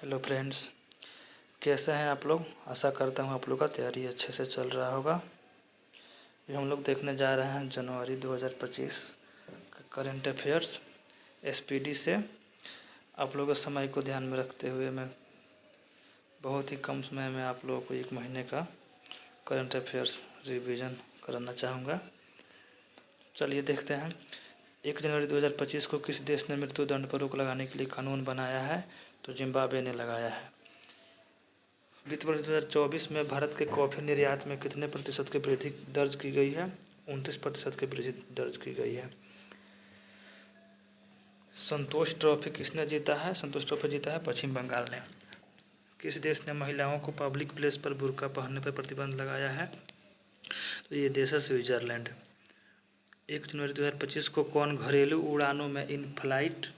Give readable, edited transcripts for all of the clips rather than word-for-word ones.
Hello friends, कैसे हैं आप लोग। आशा करता हूँ आप लोग का तैयारी अच्छे से चल रहा होगा। ये हम लोग देखने जा रहे हैं जनवरी 2025 का करंट अफेयर्स एसपीडी से। आप लोगों के समय को ध्यान में रखते हुए मैं बहुत ही कम समय में आप लोगों को 1 महीने का करंट अफेयर्स रिवीजन कराना चाहूँगा। चलिए देखते हैं। 1 जनवरी 2025 को किस देश ने मृत्युदंड पर रोक लगाने के लिए कानून बनाया है? तो जिम्बाब्वे ने लगाया है। वित्त वर्ष 2024 में भारत के कॉफ़ी निर्यात में कितने प्रतिशत की वृद्धि दर्ज की गई है? 29% की वृद्धि दर्ज की गई है। संतोष ट्रॉफी किसने जीता है? संतोष ट्रॉफी जीता है पश्चिम बंगाल ने। किस देश ने महिलाओं को पब्लिक प्लेस पर बुर्का पहनने पर प्रतिबंध लगाया है? तो ये देश है स्विट्जरलैंड। 1 जनवरी 2025 को कौन घरेलू उड़ानों में इन फ्लाइट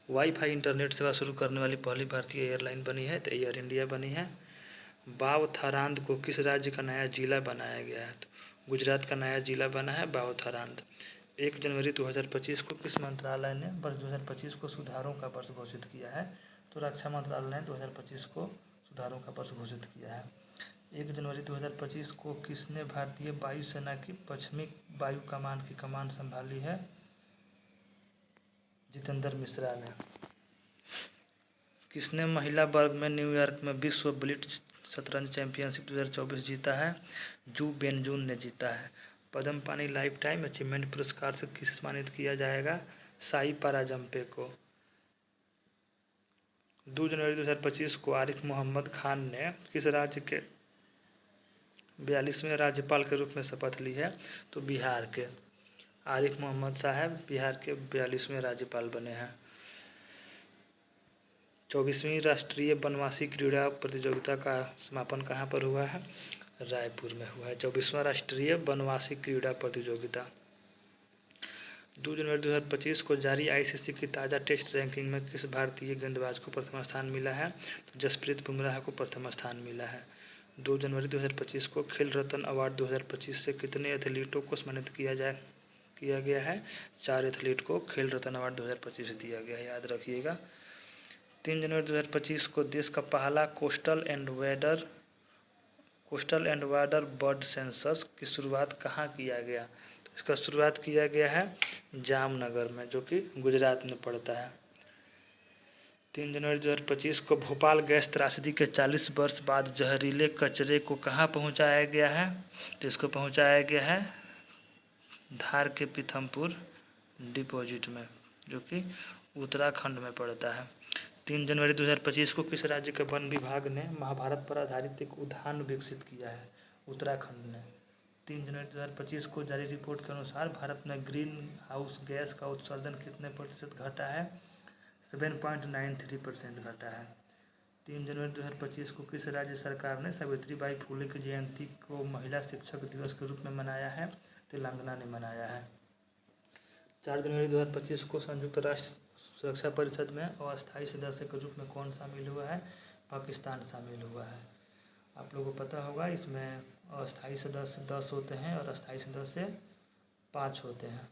वाईफाई इंटरनेट सेवा शुरू करने वाली पहली भारतीय एयरलाइन बनी है? तो एयर इंडिया बनी है। बावथारांद को किस राज्य का नया जिला बनाया गया है? तो गुजरात का नया जिला बना है बावथारांद। 1 जनवरी 2025 को किस मंत्रालय ने वर्ष 2025 को सुधारों का वर्ष घोषित किया है? तो रक्षा मंत्रालय ने 2025 को सुधारों का वर्ष घोषित किया है। 1 जनवरी 2025 को किसने भारतीय वायुसेना की पश्चिमी वायु कमान की कमान संभाली है? जितेंद्र मिश्रा ने। किसने महिला वर्ग में न्यूयॉर्क में विश्व ब्लिट्ज शतरंज चैंपियनशिप 2024 जीता है? जू बेनजून ने जीता है। पद्म पानी लाइफ टाइम अचीवमेंट पुरस्कार से किसे सम्मानित किया जाएगा? साई पराजंपे को। 2 जनवरी 2025 को आरिफ मोहम्मद खान ने किस राज्य के 42वें राज्यपाल के रूप में शपथ ली है? तो बिहार के। आरिफ मोहम्मद साहब बिहार के 42वें राज्यपाल बने हैं। 24वीं राष्ट्रीय बनवासी क्रीड़ा प्रतियोगिता का समापन कहाँ पर हुआ है? रायपुर में हुआ है 24वां राष्ट्रीय बनवासी क्रीड़ा प्रतियोगिता। 2 जनवरी 2025 को जारी आईसीसी की ताज़ा टेस्ट रैंकिंग में किस भारतीय गेंदबाज को प्रथम स्थान मिला है? तो जसप्रीत बुमराह को प्रथम स्थान मिला है। 2 जनवरी 2025 को खेल रत्न अवार्ड 2025 से कितने एथलीटों को सम्मानित किया गया है? 4 एथलीट को खेल रत्न अवार्ड 2025 दिया गया है, याद रखिएगा। 3 जनवरी 2025 को देश का पहला coastal and water bird census की शुरुआत कहाँ किया गया? तो इसका शुरुआत किया गया है जामनगर में, जो कि गुजरात में पड़ता है। 3 जनवरी 2025 को भोपाल गैस त्रासदी के 40 वर्ष बाद जहरीले कचरे को कहाँ पहुँचाया गया है? तो इसको पहुँचाया गया है धार के पीथमपुर डिपोजिट में, जो कि उत्तराखंड में पड़ता है। 3 जनवरी 2025 को किस राज्य के वन विभाग ने महाभारत पर आधारित एक उद्यान विकसित किया है? उत्तराखंड ने। 3 जनवरी 2025 को जारी रिपोर्ट के अनुसार भारत में ग्रीन हाउस गैस का उत्सर्जन कितने प्रतिशत घटा है? 7.93% घटा है। 3 जनवरी 2025 को किस राज्य सरकार ने सावित्रीबाई फुले की जयंती को महिला शिक्षक दिवस के रूप में मनाया है? तेलंगाना ने मनाया है। 4 जनवरी 2025 को संयुक्त राष्ट्र सुरक्षा परिषद में अस्थायी सदस्य के रूप में कौन शामिल हुआ है? पाकिस्तान शामिल हुआ है। आप लोगों को पता होगा इसमें अस्थायी सदस्य 10 होते हैं और अस्थायी सदस्य 5 होते हैं।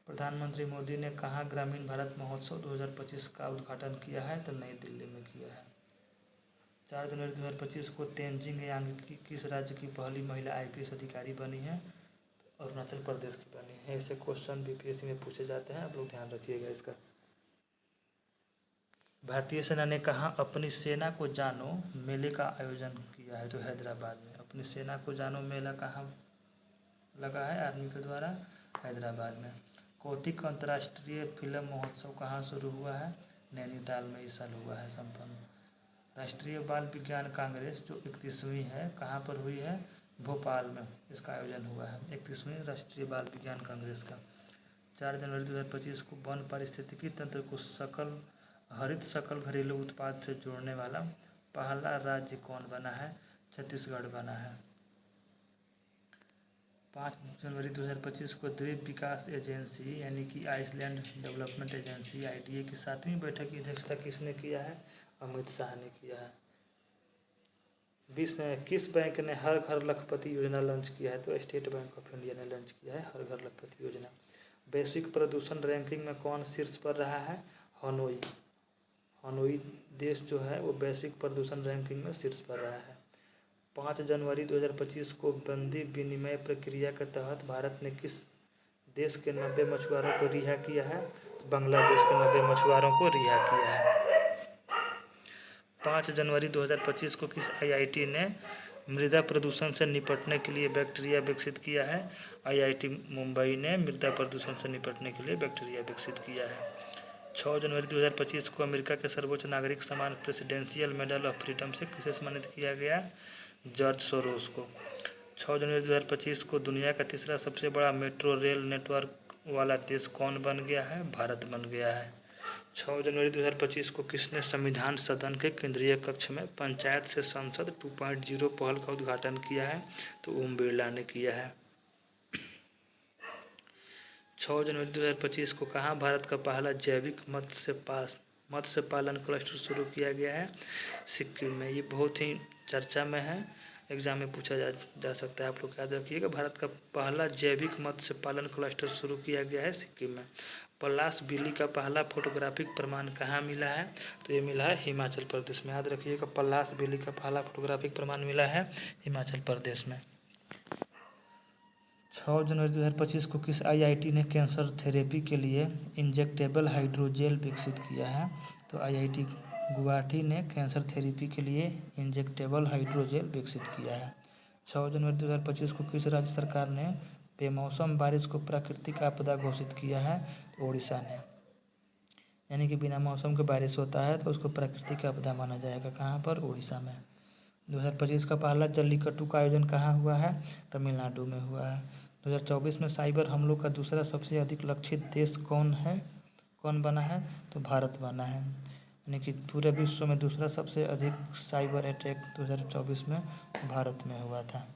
प्रधानमंत्री मोदी ने कहाँ ग्रामीण भारत महोत्सव 2025 का उद्घाटन किया है? तो नई दिल्ली में किया है। 4 जनवरी 2025 को तेनजिंग यांगी किस राज्य की पहली महिला IPS अधिकारी बनी है? अरुणाचल प्रदेश की बनी है। ऐसे क्वेश्चन BPSC में पूछे जाते हैं, आप लोग ध्यान रखिएगा इसका। भारतीय सेना ने कहाँ अपनी सेना को जानो मेले का आयोजन किया है? तो हैदराबाद में। अपनी सेना को जानो मेला कहाँ लगा है आर्मी के द्वारा? हैदराबाद में। कौतिक अंतर्राष्ट्रीय फिल्म महोत्सव कहाँ शुरू हुआ है? नैनीताल में इस साल हुआ है संपन्न। राष्ट्रीय बाल विज्ञान कांग्रेस जो 31वीं है कहाँ पर हुई है? भोपाल में इसका आयोजन हुआ है 31वीं राष्ट्रीय बाल विज्ञान कांग्रेस का। 4 जनवरी 2025 को वन पारिस्थितिकी तंत्र को हरित सकल घरेलू उत्पाद से जोड़ने वाला पहला राज्य कौन बना है? छत्तीसगढ़ बना है। 5 जनवरी 2025 को द्वीप विकास एजेंसी यानी कि आइसलैंड डेवलपमेंट एजेंसी IDA की 7वीं बैठक की अध्यक्षता किसने किया है? अमित शाह ने किया है। किस बैंक ने हर घर लखपति योजना लॉन्च किया है? तो स्टेट बैंक ऑफ इंडिया ने लॉन्च किया है हर घर लखपति योजना। वैश्विक प्रदूषण रैंकिंग में कौन शीर्ष पर रहा है? हनोई देश जो है वो वैश्विक प्रदूषण रैंकिंग में शीर्ष पर रहा है। 5 जनवरी 2025 को बंदी विनिमय प्रक्रिया के तहत भारत ने किस देश के 90 मछुआरों को रिहा किया है? तो बांग्लादेश के 90 मछुआरों को रिहा किया है। 5 जनवरी 2025 को किस आईआईटी ने मृदा प्रदूषण से निपटने के लिए बैक्टीरिया विकसित किया है? आईआईटी मुंबई ने मृदा प्रदूषण से निपटने के लिए बैक्टीरिया विकसित किया है। 6 जनवरी 2025 को अमेरिका के सर्वोच्च नागरिक सम्मान प्रेसिडेंशियल मेडल ऑफ फ्रीडम से किसे सम्मानित किया गया? जॉर्ज सोरोस को। 6 जनवरी 2025 को दुनिया का तीसरा सबसे बड़ा मेट्रो रेल नेटवर्क वाला देश कौन बन गया है? भारत बन गया है। 6 जनवरी 2025 को किसने संविधान सदन के केंद्रीय कक्ष में पंचायत से संसद 2.0 पहल का उद्घाटन किया है? तो ओम बिरला ने किया है। 6 जनवरी 2025 को कहाँ भारत का पहला जैविक मत्स्य पालन क्लस्टर शुरू किया गया है? सिक्किम में। ये बहुत ही चर्चा में है, एग्जाम में पूछा जा सकता है, आप लोग याद रखिएगा। भारत का पहला जैविक मत्स्य पालन क्लस्टर शुरू किया गया है सिक्किम में। पलाश बिल्ली का पहला फोटोग्राफिक प्रमाण कहाँ मिला है? तो ये मिला है हिमाचल प्रदेश में। याद रखिएगा, पलाश बिल्ली का पहला फोटोग्राफिक प्रमाण मिला है हिमाचल प्रदेश में। 6 जनवरी 2025 को किस आईआईटी ने कैंसर थेरेपी के लिए इंजेक्टेबल हाइड्रोजेल विकसित किया है? तो आईआईटी गुवाहाटी ने कैंसर थेरेपी के लिए इंजेक्टेबल हाइड्रोजेल विकसित किया है। 6 जनवरी 2025 को किस राज्य सरकार ने बेमौसम बारिश को प्राकृतिक आपदा घोषित किया है? तो ओडिशा ने। यानी कि बिना मौसम के बारिश होता है तो उसको प्राकृतिक आपदा माना जाएगा। कहाँ पर? ओडिशा में। 2025 का पहला जल्लीकट्टू का आयोजन कहाँ हुआ है? तमिलनाडु में हुआ है। 2024 में साइबर हमलों का दूसरा सबसे अधिक लक्षित देश कौन बना है? तो भारत बना है। यानी कि पूरे विश्व में दूसरा सबसे अधिक साइबर अटैक 2024 में भारत में हुआ था।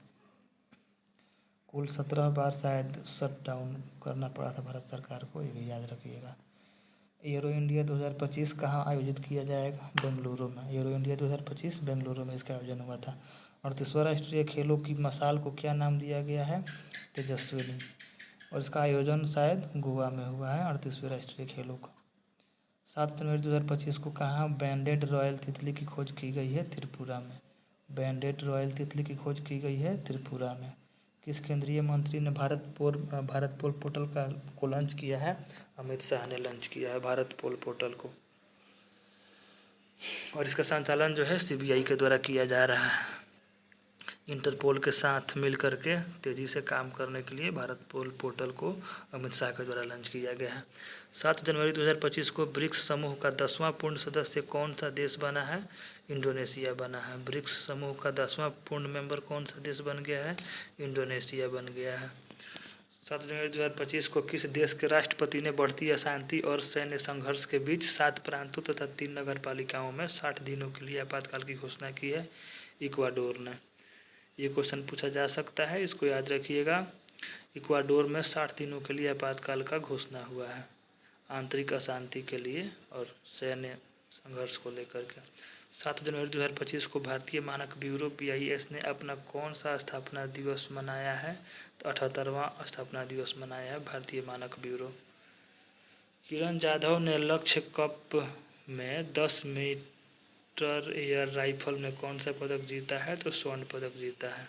कुल 17 बार शायद शट डाउन करना पड़ा था भारत सरकार को, ये भी याद रखिएगा। एरो इंडिया 2025 कहाँ आयोजित किया जाएगा? बेंगलुरु में। एरो इंडिया 2025 बेंगलुरु में इसका आयोजन हुआ था। 38वां राष्ट्रीय खेलों की मशाल को क्या नाम दिया गया है? तेजस्विनी। और इसका आयोजन शायद गोवा में हुआ है 38वें राष्ट्रीय खेलों का। 7 जनवरी 2025 को कहाँ बैंडेड रॉयल तितली की खोज की गई है? त्रिपुरा में। बैंडेड रॉयल तितली की खोज की गई है त्रिपुरा में। किस केंद्रीय मंत्री ने भारत पोल पोर्टल को लॉन्च किया है? अमित शाह ने लॉन्च किया है भारत पोल पोर्टल को। और इसका संचालन जो है सीबीआई के द्वारा किया जा रहा है। इंटरपोल के साथ मिल करके तेज़ी से काम करने के लिए भारत पोल पोर्टल को अमित शाह के द्वारा लॉन्च किया गया है। 7 जनवरी 2025 को ब्रिक्स समूह का 10वां पूर्ण सदस्य कौन सा देश बना है? इंडोनेशिया बना है। ब्रिक्स समूह का 10वां पूर्ण मेंबर कौन सा देश बन गया है? इंडोनेशिया बन गया है। 7 जनवरी 2025 को किस देश के राष्ट्रपति ने बढ़ती अशांति और सैन्य संघर्ष के बीच 7 प्रांतों तथा 3 नगर पालिकाओं में 60 दिनों के लिए आपातकाल की घोषणा की है? इक्वाडोर ने। ये क्वेश्चन पूछा जा सकता है, इसको याद रखिएगा। इक्वाडोर में 60 दिनों के लिए आपातकाल का घोषणा हुआ है आंतरिक अशांति के लिए और सैन्य संघर्ष को लेकर के। 7 जनवरी 2025 को भारतीय मानक ब्यूरो BIS ने अपना कौन सा स्थापना दिवस मनाया है? तो 78वां स्थापना दिवस मनाया है भारतीय मानक ब्यूरो। किरण जाधव ने लक्ष्य कप में 10 मीटर एयर राइफल में कौन सा पदक जीता है? तो स्वर्ण पदक जीता है।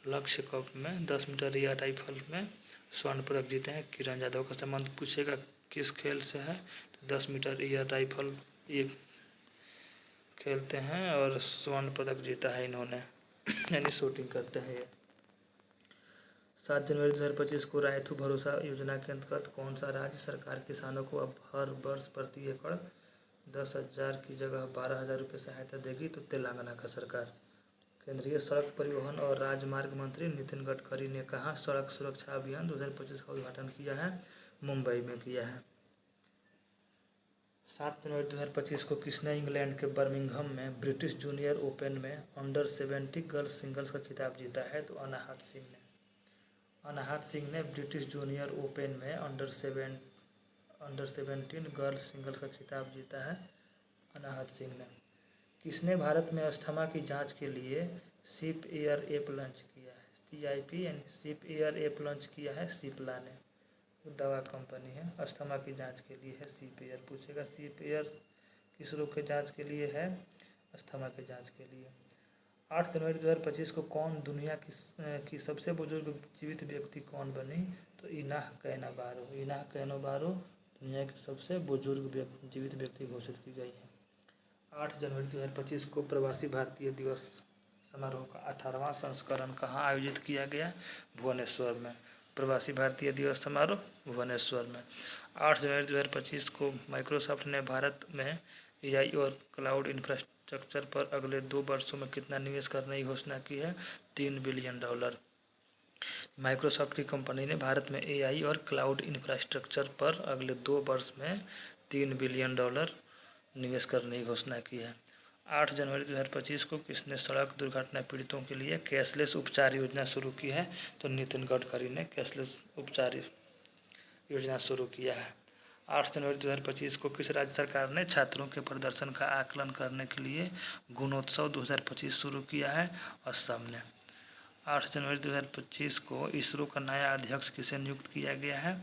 लक्ष्य कप में 10 मीटर एयर राइफल में स्वर्ण पदक जीते हैं किरण जाधव। का संबंध पूछेगा किस खेल से है? तो 10 मीटर एयर राइफल ये खेलते हैं और स्वर्ण पदक जीता है इन्होंने, यानी शूटिंग करते हैं ये। 7 जनवरी 2025 को रायथू भरोसा योजना के अंतर्गत कौन सा राज्य सरकार किसानों को अब हर वर्ष प्रति एकड़ 10,000 की जगह 12,000 रुपये सहायता देगी? तो तेलंगाना का सरकार। केंद्रीय सड़क परिवहन और राजमार्ग मंत्री नितिन गडकरी ने कहाँ सड़क सुरक्षा अभियान 2025 का उद्घाटन किया है? मुंबई में किया है। 7 जनवरी 2025 को किसने इंग्लैंड के बर्मिंघम में ब्रिटिश जूनियर ओपन में अंडर 70 गर्ल्स सिंगल्स का खिताब जीता है? तो अनाहत सिंह ने। अनाहत सिंह ने ब्रिटिश जूनियर ओपन में अंडर 17 गर्ल्स सिंगल्स का खिताब जीता है अनाहत सिंह ने। किसने भारत में अस्थमा की जांच के लिए सिप एयर ऐप लॉन्च किया है? CIP यानी सिप एयर ऐप लॉन्च किया है सिप्ला ने। दवा कंपनी है, अस्थमा की जांच के लिए है सिप एयर। पूछेगा सिप एयर किस रोग के जांच के लिए है? अस्थमा के जांच के लिए। 8 जनवरी 2025 को कौन दुनिया की सबसे बुजुर्ग जीवित व्यक्ति कौन बनी? तो इनाह कैना बारो। इनाह कैनो बारो दुनिया की सबसे बुजुर्ग जीवित व्यक्ति घोषित की गई है। 8 जनवरी 2025 को प्रवासी भारतीय दिवस समारोह का 18वां संस्करण कहाँ आयोजित किया गया? भुवनेश्वर में। प्रवासी भारतीय दिवस समारोह भुवनेश्वर में। 8 जनवरी 2025 को माइक्रोसॉफ्ट ने भारत में एआई और क्लाउड इंफ्रास्ट्रक्चर पर अगले 2 वर्षों में कितना निवेश करने की घोषणा की है? $3 बिलियन। माइक्रोसॉफ्ट की कंपनी ने भारत में एआई और क्लाउड इंफ्रास्ट्रक्चर पर अगले 2 वर्ष में $3 बिलियन निवेश करने की घोषणा की है। 8 जनवरी 2025 को किसने सड़क दुर्घटना पीड़ितों के लिए कैशलेस उपचार योजना शुरू की है? तो नितिन गडकरी ने कैशलेस उपचार योजना शुरू किया है। 8 जनवरी 2025 को किस राज्य सरकार ने छात्रों के प्रदर्शन का आकलन करने के लिए गुणोत्सव 2025 शुरू किया है? असम ने। 8 जनवरी 2025 को इसरो का नया अध्यक्ष किसे नियुक्त किया गया है?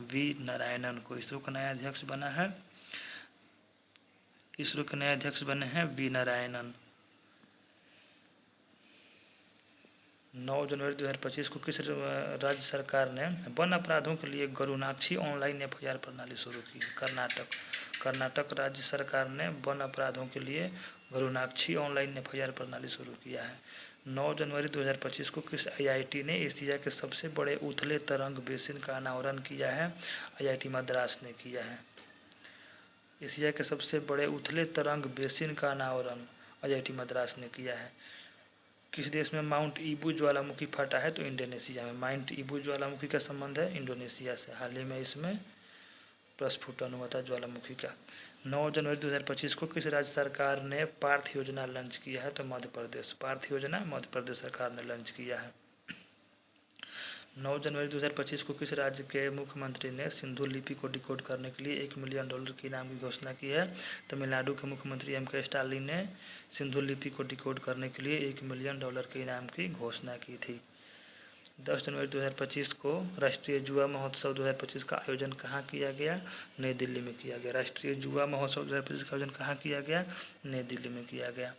वी नारायणन को। इसरो का नया अध्यक्ष बना है इसरो के नए अध्यक्ष बने हैं वी नारायणन। 9 जनवरी 2025 को किस राज्य सरकार ने वन अपराधों के लिए गरुनाक्षी ऑनलाइन एफआईआर प्रणाली शुरू की? कर्नाटक राज्य सरकार ने वन अपराधों के लिए गरुनाक्षी ऑनलाइन एफआईआर प्रणाली शुरू किया है। 9 जनवरी 2025 को किस आईआईटी ने एशिया के सबसे बड़े उथले तरंग बेसिन का अनावरण किया है? आईआईटी मद्रास ने किया है। एशिया के सबसे बड़े उथले तरंग बेसिन का अनावरण आईआईटी मद्रास ने किया है। किस देश में माउंट ईबू ज्वालामुखी फटा है? तो इंडोनेशिया में। माउंट ईबू ज्वालामुखी का संबंध है इंडोनेशिया से। हाल ही में इसमें प्रस्फुटन हुआ था ज्वालामुखी का। 9 जनवरी 2025 को किस राज्य सरकार ने पार्थ योजना लॉन्च किया है? तो मध्य प्रदेश। पार्थ योजना मध्य प्रदेश सरकार ने लॉन्च किया है। 9 जनवरी 2025 को किस राज्य के मुख्यमंत्री ने सिंधु लिपि को डिकोड करने के लिए $1 मिलियन के इनाम की घोषणा की है? तमिलनाडु के मुख्यमंत्री एम.के. स्टालिन ने सिंधु लिपि को डिकोड करने के लिए $1 मिलियन के इनाम की घोषणा की थी। 10 जनवरी 2025 को राष्ट्रीय युवा महोत्सव 2025 का आयोजन कहाँ किया गया? नई दिल्ली में किया गया। राष्ट्रीय युवा महोत्सव 2025 का आयोजन कहाँ किया गया? नई दिल्ली में किया गया।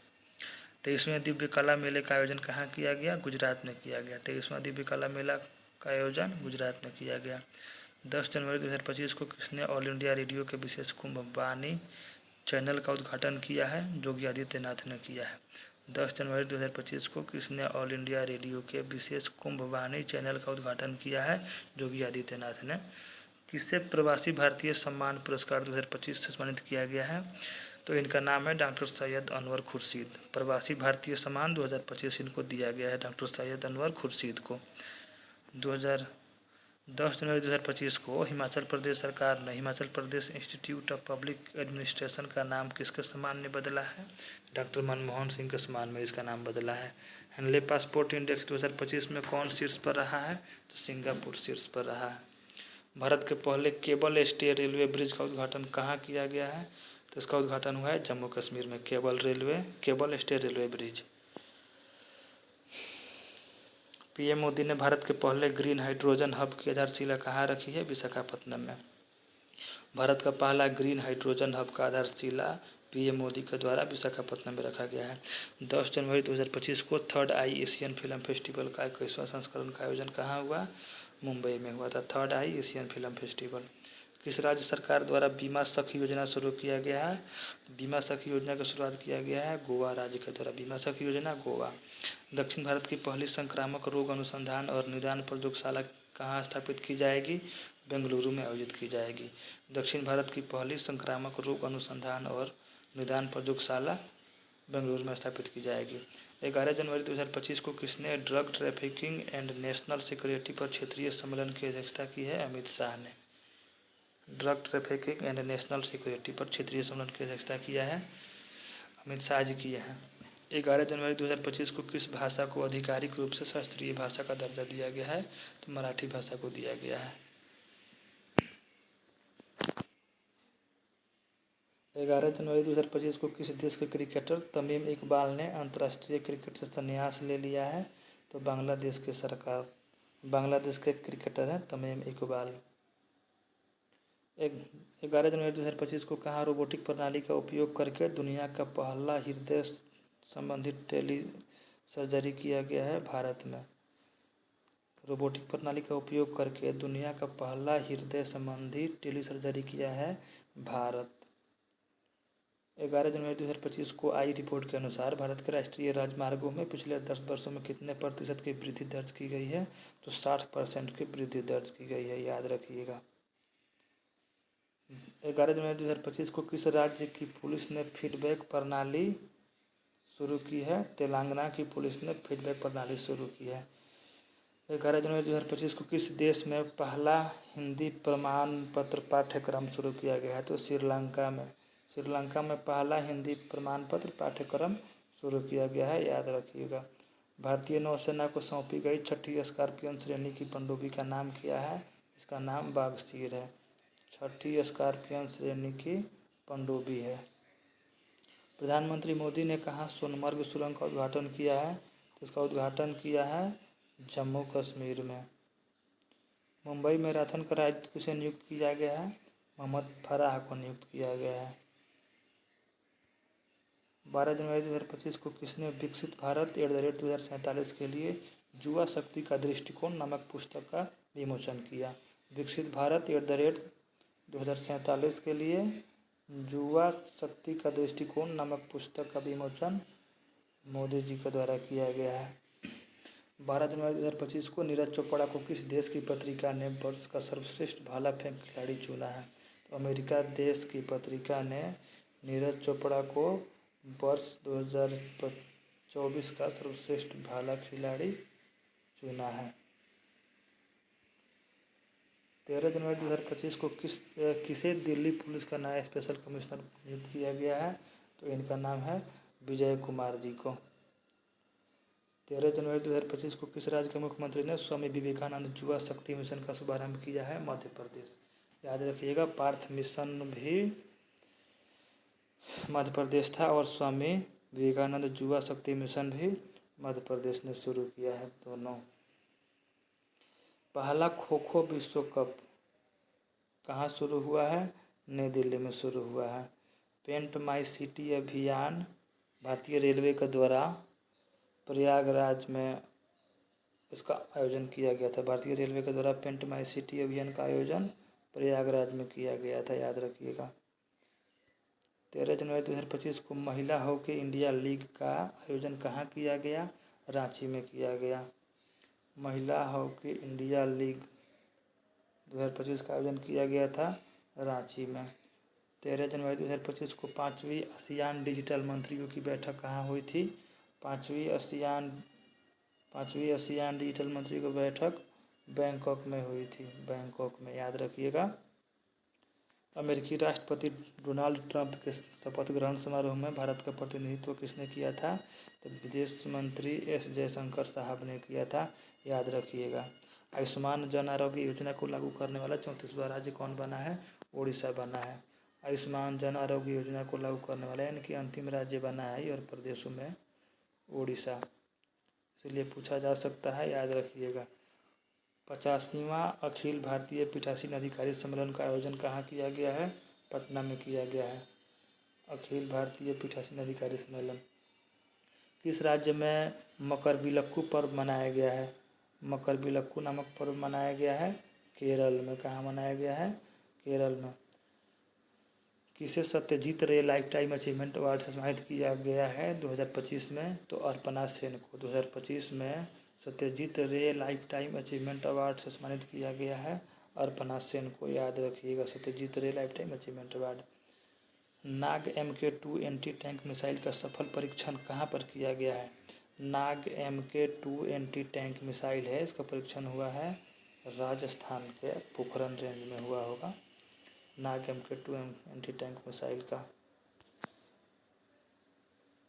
23वें दिव्य कला मेले का आयोजन कहाँ किया गया? गुजरात में किया गया। 23वां दिव्य कला मेला का आयोजन गुजरात में किया गया। 10 जनवरी 2025 को किसने ऑल इंडिया रेडियो के विशेष कुंभवाणी चैनल का उद्घाटन किया है? योगी आदित्यनाथ ने किया है। 10 जनवरी 2025 को किसने ऑल इंडिया रेडियो के विशेष कुंभवाणी चैनल का उद्घाटन किया है? योगी आदित्यनाथ ने। किससे प्रवासी भारतीय सम्मान पुरस्कार 2025 से सम्मानित किया गया है? तो इनका नाम है डॉक्टर सैयद अनवर खुर्शीद। प्रवासी भारतीय सम्मान 2025 इनको दिया गया है, डॉक्टर सैयद अनवर खुर्शीद को। 10 जनवरी 2025 को हिमाचल प्रदेश सरकार ने Himachal Pradesh institute of public administration का नाम किसके सम्मान में बदला है? डॉक्टर मनमोहन सिंह के सम्मान में इसका नाम बदला है। हैंडले पासपोर्ट इंडेक्स 2025 में कौन शीर्ष पर रहा है? तो सिंगापुर शीर्ष पर रहा है। भारत के पहले केबल स्टे रेलवे ब्रिज का उद्घाटन कहाँ किया गया है? तो इसका उद्घाटन हुआ है जम्मू कश्मीर में। Cable stay railway bridge. PM Modi ने भारत के पहले ग्रीन हाइड्रोजन हब की आधारशिला कहाँ रखी है? विशाखापत्तनम में। भारत का पहला ग्रीन हाइड्रोजन हब का आधारशिला पीएम मोदी के द्वारा विशाखापत्तनम में रखा गया है। 10 जनवरी 2025 को थर्ड आई एशियन फिल्म फेस्टिवल का 21वां संस्करण का आयोजन कहाँ हुआ? मुंबई में हुआ था थर्ड आई एशियन फिल्म फेस्टिवल। किस राज्य सरकार द्वारा बीमा सखी योजना शुरू किया गया है? बीमा सखी योजना की शुरुआत किया गया है गोवा राज्य के द्वारा। बीमा सखी योजना गोवा। दक्षिण भारत की पहली संक्रामक रोग अनुसंधान और निदान प्रयोगशाला कहाँ स्थापित की जाएगी? बेंगलुरु में आयोजित की जाएगी। दक्षिण भारत की पहली संक्रामक रोग अनुसंधान और निदान प्रयोगशाला बेंगलुरु में स्थापित की जाएगी। 11 जनवरी 2025 को किसने drug trafficking and national security पर क्षेत्रीय सम्मेलन की अध्यक्षता की है? अमित शाह ने। Drug trafficking and national security पर क्षेत्रीय सम्मेलन की अध्यक्षता किया है अमित शाह जी किया है। 11 जनवरी 2025 को किस भाषा को आधिकारिक रूप से शास्त्रीय भाषा का दर्जा दिया गया है? तो मराठी भाषा को दिया गया है। 11 जनवरी 2025 को किस देश के क्रिकेटर तमीम इकबाल ने अंतर्राष्ट्रीय क्रिकेट से संन्यास ले लिया है? तो बांग्लादेश के क्रिकेटर हैं तमीम इकबाल। एक 11 जनवरी 2025 को कहाँ रोबोटिक प्रणाली का उपयोग करके दुनिया का पहला हृदय संबंधित टेली सर्जरी किया गया है? भारत में। रोबोटिक प्रणाली का उपयोग करके दुनिया का पहला हृदय संबंधी टेली सर्जरी किया है भारत। 11 जनवरी 2025 को आई रिपोर्ट के अनुसार भारत के राष्ट्रीय राजमार्गों में पिछले 10 वर्षों में कितने प्रतिशत की वृद्धि दर्ज की गई है? तो 60% की वृद्धि दर्ज की गई है, याद रखिएगा। 11 जनवरी 2025 को किस राज्य की पुलिस ने फीडबैक प्रणाली शुरू की है? तेलंगाना की पुलिस ने फीडबैक प्रणाली शुरू की है। 11 जनवरी 2025 को किस देश में पहला हिंदी प्रमाण पत्र पाठ्यक्रम शुरू किया गया है? तो श्रीलंका में। श्रीलंका में पहला हिंदी प्रमाण पत्र पाठ्यक्रम शुरू किया गया है, याद रखिएगा। भारतीय नौसेना को सौंपी गई 6ठी स्कॉर्पियन श्रेणी की पनडुब्बी का नाम क्या है? इसका नाम बागशीर है। 6ठी स्कॉर्पियन श्रेणी की पनडुब्बी है। प्रधानमंत्री मोदी ने कहाँ सोनमर्ग सुरंग का उद्घाटन किया है? तो इसका उद्घाटन किया है जम्मू कश्मीर में। मुंबई मैराथन का आयुक्त किसे नियुक्त किया गया है? मोहम्मद फराह को नियुक्त किया गया है। 12 जनवरी 2025 को किसने विकसित भारत @ 2047 के लिए युवा शक्ति का दृष्टिकोण नामक पुस्तक का विमोचन किया? विकसित भारत @ 2047 के लिए युवा शक्ति का दृष्टिकोण नामक पुस्तक का विमोचन मोदी जी के द्वारा किया गया है। 12 जनवरी 2025 को नीरज चोपड़ा को किस देश की पत्रिका ने वर्ष का सर्वश्रेष्ठ भाला फेंक खिलाड़ी चुना है? तो अमेरिका देश की पत्रिका ने नीरज चोपड़ा को वर्ष 2024 का सर्वश्रेष्ठ भाला खिलाड़ी चुना है। 13 जनवरी 2025 को किसे दिल्ली पुलिस का नया स्पेशल कमिश्नर नियुक्त किया गया है? तो इनका नाम है विजय कुमार जी को। 13 जनवरी 2025 को किस राज्य के मुख्यमंत्री ने स्वामी विवेकानंद युवा शक्ति मिशन का शुभारंभ किया है? मध्य प्रदेश। याद रखिएगा, पार्थ मिशन भी मध्य प्रदेश था और स्वामी विवेकानंद युवा शक्ति मिशन भी मध्य प्रदेश ने शुरू किया है, दोनों। पहला खो खो विश्व कप कहाँ शुरू हुआ है? नई दिल्ली में शुरू हुआ है। पेंट माई सिटी अभियान भारतीय रेलवे के द्वारा प्रयागराज में इसका आयोजन किया गया था। भारतीय रेलवे के द्वारा पेंट माई सिटी अभियान का आयोजन प्रयागराज में किया गया था, याद रखिएगा। 13 जनवरी 2025 को महिला हॉकी इंडिया लीग का आयोजन कहाँ किया गया? रांची में किया गया। महिला हॉकी इंडिया लीग 2025 का आयोजन किया गया था रांची में। 13 जनवरी 2025 को 5वीं आसियान डिजिटल मंत्रियों की बैठक कहाँ हुई थी? 5वीं आसियान डिजिटल मंत्रियों की बैठक बैंकॉक में हुई थी, बैंकॉक में, याद रखिएगा। अमेरिकी राष्ट्रपति डोनाल्ड ट्रंप के शपथ ग्रहण समारोह में भारत का प्रतिनिधित्व किसने किया था? तो विदेश मंत्री एस जयशंकर साहब ने किया था, याद रखिएगा। आयुष्मान जन आरोग्य योजना को लागू करने वाला 34वां राज्य कौन बना है? उड़ीसा बना है। आयुष्मान जन आरोग्य योजना को लागू करने वाला यानी कि अंतिम राज्य बना है और प्रदेशों में उड़ीसा, इसलिए पूछा जा सकता है, याद रखिएगा। 85वां अखिल भारतीय पीठासीन अधिकारी सम्मेलन का आयोजन कहाँ किया गया है? पटना में किया गया है। अखिल भारतीय पीठासीन अधिकारी सम्मेलन किस राज्य में मकरविलक्कू पर्व मनाया गया है? मकरविलक्कू नामक पर्व मनाया गया है केरल में। कहाँ मनाया गया है? केरल में। किसे सत्यजीत रे लाइफ टाइम अचीवमेंट अवार्ड से सम्मानित किया गया है 2025 में? तो अर्पणा सेन को 2025 में सत्यजीत रे लाइफ टाइम अचीवमेंट अवार्ड से सम्मानित किया गया है अर्पणा सेन को, याद रखिएगा। सत्यजीत रे लाइफ टाइम अचीवमेंट अवार्ड। नाग MK2 एंटी टैंक मिसाइल का सफल परीक्षण कहाँ पर किया गया है? नाग MK2 एंटी टैंक मिसाइल है, इसका परीक्षण हुआ है राजस्थान के पोखरण रेंज में हुआ होगा, नाग MK2 एंटी टैंक मिसाइल का।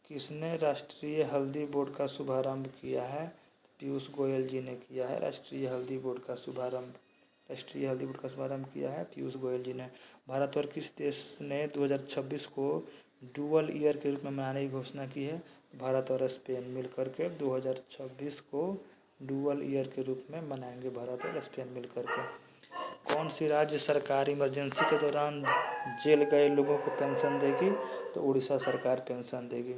किसने राष्ट्रीय हल्दी बोर्ड का शुभारंभ किया है? पीयूष गोयल जी ने किया है राष्ट्रीय हल्दी बोर्ड का शुभारंभ। राष्ट्रीय हल्दी बोर्ड का शुभारंभ किया है पीयूष गोयल जी ने। भारत और किस देश ने 2026 को डुअल ईयर के रूप में मनाने की घोषणा की है? भारत और स्पेन मिलकर के 2026 को डुअल ईयर के रूप में मनाएंगे, भारत और स्पेन मिलकर के। कौन सी राज्य सरकार इमरजेंसी के दौरान जेल गए लोगों को पेंशन देगी? तो उड़ीसा सरकार पेंशन देगी।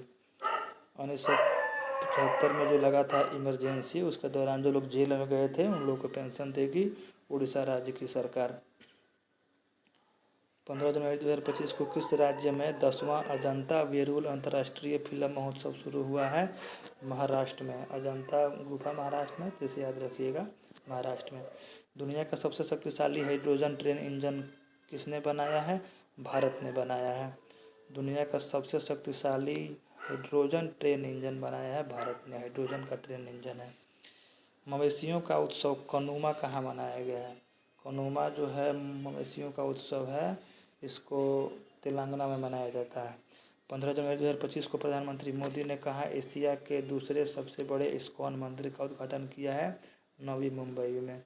1975 में जो लगा था इमरजेंसी, उसके दौरान जो लोग जेल में गए थे उन लोगों को पेंशन देगी उड़ीसा राज्य की सरकार। 15 जनवरी 2025 को किस राज्य में 10वां अजंता वेरूल अंतर्राष्ट्रीय फिल्म महोत्सव शुरू हुआ है? महाराष्ट्र में। अजंता गुफा महाराष्ट्र में, तो इसे याद रखिएगा, महाराष्ट्र में। दुनिया का सबसे शक्तिशाली हाइड्रोजन ट्रेन इंजन किसने बनाया है? भारत ने बनाया है। दुनिया का सबसे शक्तिशाली हाइड्रोजन ट्रेन इंजन बनाया है भारत ने, हाइड्रोजन का ट्रेन इंजन है। मवेशियों का उत्सव कनुमा कहाँ मनाया गया है? कनुमा जो है मवेशियों का उत्सव है, इसको तेलंगाना में मनाया जाता है। 15 जनवरी 2025 को प्रधानमंत्री मोदी ने कहा एशिया के दूसरे सबसे बड़े इस्कॉन मंदिर का उद्घाटन किया है? नवी मुंबई में।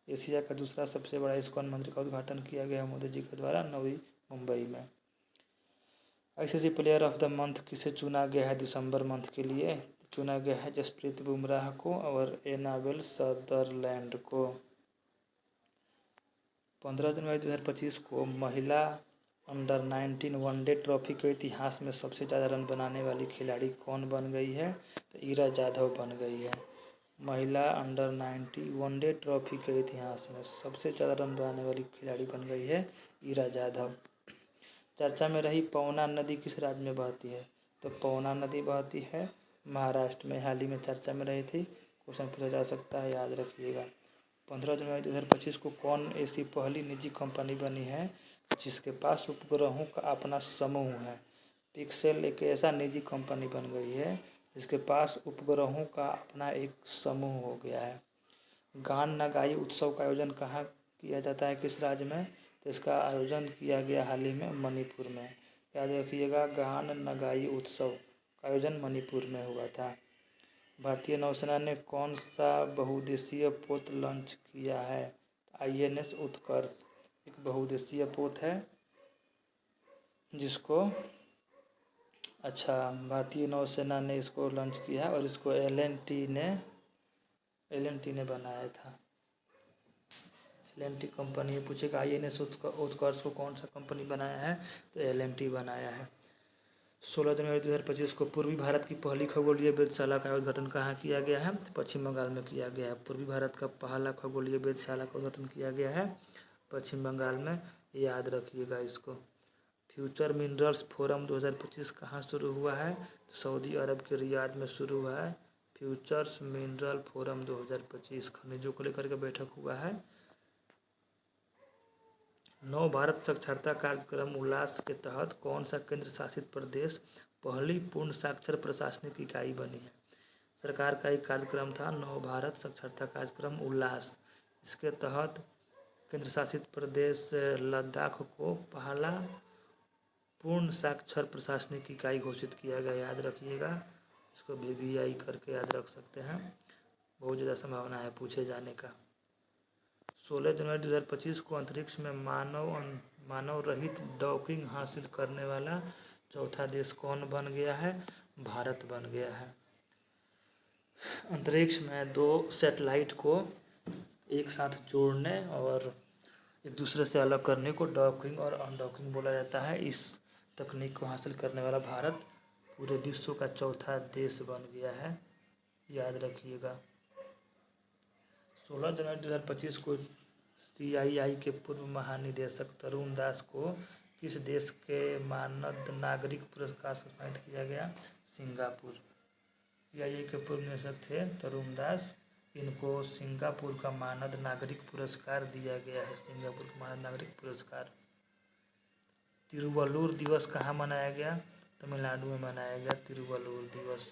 एशिया का दूसरा सबसे बड़ा इस्कॉन मंदिर का उद्घाटन किया गया मोदी जी के द्वारा नवी मुंबई में। ICC player of the month किसे चुना गया है दिसंबर मंथ के लिए? चुना गया है जसप्रीत बुमराह को और एनाबेल सदरलैंड को। 15 जनवरी 2025 को महिला अंडर 19 वनडे ट्रॉफी के इतिहास में सबसे ज़्यादा रन बनाने वाली खिलाड़ी कौन बन गई है? तो ईरा जाधव बन गई है। महिला अंडर 19 वनडे ट्रॉफी के इतिहास में सबसे ज़्यादा रन बनाने वाली खिलाड़ी बन गई है ईरा जाधव। चर्चा में रही पवना नदी किस राज्य में बहती है? तो पवना नदी बहती है महाराष्ट्र में, हाल ही में चर्चा में रही थी, क्वेश्चन पूछा जा सकता है, याद रखिएगा। 15 जनवरी 2025 को कौन ऐसी पहली निजी कंपनी बनी है जिसके पास उपग्रहों का अपना समूह है? पिक्सेल एक ऐसा निजी कंपनी बन गई है जिसके पास उपग्रहों का अपना एक समूह हो गया है। गान नगाई उत्सव का आयोजन कहाँ किया जाता है, किस राज्य में? तो इसका आयोजन किया गया हाल ही में मणिपुर में, याद रखिएगा। गान नगाई उत्सव का आयोजन मणिपुर में हुआ था। भारतीय नौसेना ने कौन सा बहुउद्देशीय पोत लॉन्च किया है? INS उत्कर्ष एक बहुउद्देशीय पोत है जिसको भारतीय नौसेना ने इसको लॉन्च किया और इसको LNT ने बनाया था। LNT कंपनी पूछेगा INS उत्कर्ष को कौन सा कंपनी बनाया है? तो LNT बनाया है। 16 जनवरी 2025 को पूर्वी भारत की पहली खगोलीय वेधशाला का उद्घाटन कहाँ किया गया है? पश्चिम बंगाल में किया गया है। पूर्वी भारत का पहला खगोलीय वेधशाला का उद्घाटन किया गया है पश्चिम बंगाल में, याद रखिएगा इसको। फ्यूचर मिनरल्स फोरम 2025 कहाँ शुरू हुआ है? सऊदी अरब के रियाद में शुरू हुआ है फ्यूचर्स मिनरल फोरम 2025, खनिजों को लेकर के बैठक हुआ है। नव भारत साक्षरता कार्यक्रम उल्लास के तहत कौन सा केंद्र शासित प्रदेश पहली पूर्ण साक्षर प्रशासनिक इकाई बनी है? सरकार का एक कार्यक्रम था नव भारत साक्षरता कार्यक्रम उल्लास। इसके तहत केंद्र शासित प्रदेश लद्दाख को पहला पूर्ण साक्षर प्रशासनिक इकाई घोषित किया गया, याद रखिएगा। इसको BBI करके याद रख सकते हैं, बहुत ज़्यादा संभावना है पूछे जाने का। 16 जनवरी 2025 को अंतरिक्ष में मानव रहित डॉकिंग हासिल करने वाला चौथा देश कौन बन गया है? भारत बन गया है। अंतरिक्ष में 2 सैटेलाइट को एक साथ जोड़ने और एक दूसरे से अलग करने को डॉकिंग और अनडॉकिंग बोला जाता है। इस तकनीक को हासिल करने वाला भारत पूरे विश्व का चौथा देश बन गया है, याद रखिएगा। 16 जनवरी 2025 को CII के पूर्व महानिदेशक तरुण दास को किस देश के मानद नागरिक पुरस्कार से सम्मानित किया गया? सिंगापुर। CII के पूर्व निदेशक थे तरुण दास, इनको सिंगापुर का मानद नागरिक पुरस्कार दिया गया है, सिंगापुर का मानद नागरिक पुरस्कार। तिरुवल्लुर दिवस कहाँ मनाया गया? तमिलनाडु में मनाया गया तिरुवल्लुर दिवस,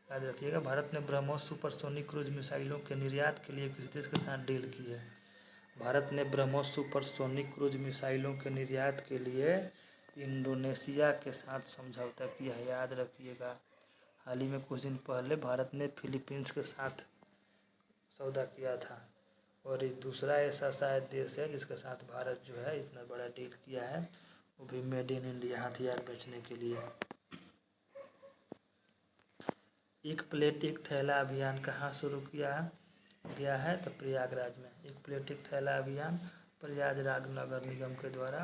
याद रखिएगा। भारत ने ब्रह्मोस सुपरसोनिक क्रूज मिसाइलों के निर्यात के लिए किस देश के साथ डील की है? भारत ने ब्रह्मोस सुपरसोनिक क्रूज मिसाइलों के निर्यात के लिए इंडोनेशिया के साथ समझौता किया है, याद रखिएगा। हाल ही में कुछ दिन पहले भारत ने फिलीपींस के साथ सौदा किया था और एक दूसरा ऐसा शायद देश है जिसके साथ भारत जो है इतना बड़ा डील किया है, वो भी मेड इन इंडिया हथियार बेचने के लिए। एक प्लेट एक थैला अभियान कहाँ शुरू किया गया है? तो प्रयागराज में। एक प्लेट एक थैला अभियान प्रयागराज नगर निगम के द्वारा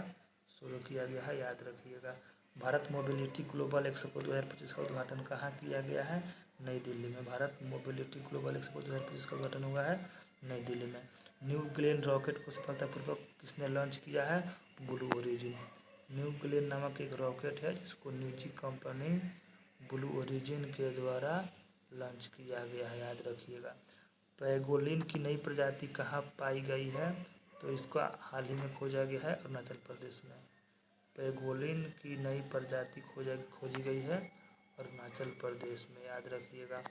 शुरू किया गया है, याद रखिएगा। भारत मोबिलिटी ग्लोबल एक्सपो 2025 का उद्घाटन कहाँ किया गया है? नई दिल्ली में। भारत मोबिलिटी ग्लोबल एक्सपो 2025 का उद्घाटन हुआ है नई दिल्ली में। न्यू ग्लेन रॉकेट को सफलतापूर्वक किसने लॉन्च किया है? Blue origin. न्यू ग्लेन नामक एक रॉकेट है जिसको निजी कंपनी ब्लू ओरिजिन के द्वारा लॉन्च किया गया है, याद रखिएगा। पैगोलिन की नई प्रजाति कहाँ पाई गई है? तो इसको हाल ही में खोजा गया है अरुणाचल प्रदेश में। पैगोलिन की नई प्रजाति खोजी गई है अरुणाचल प्रदेश में, याद रखिएगा।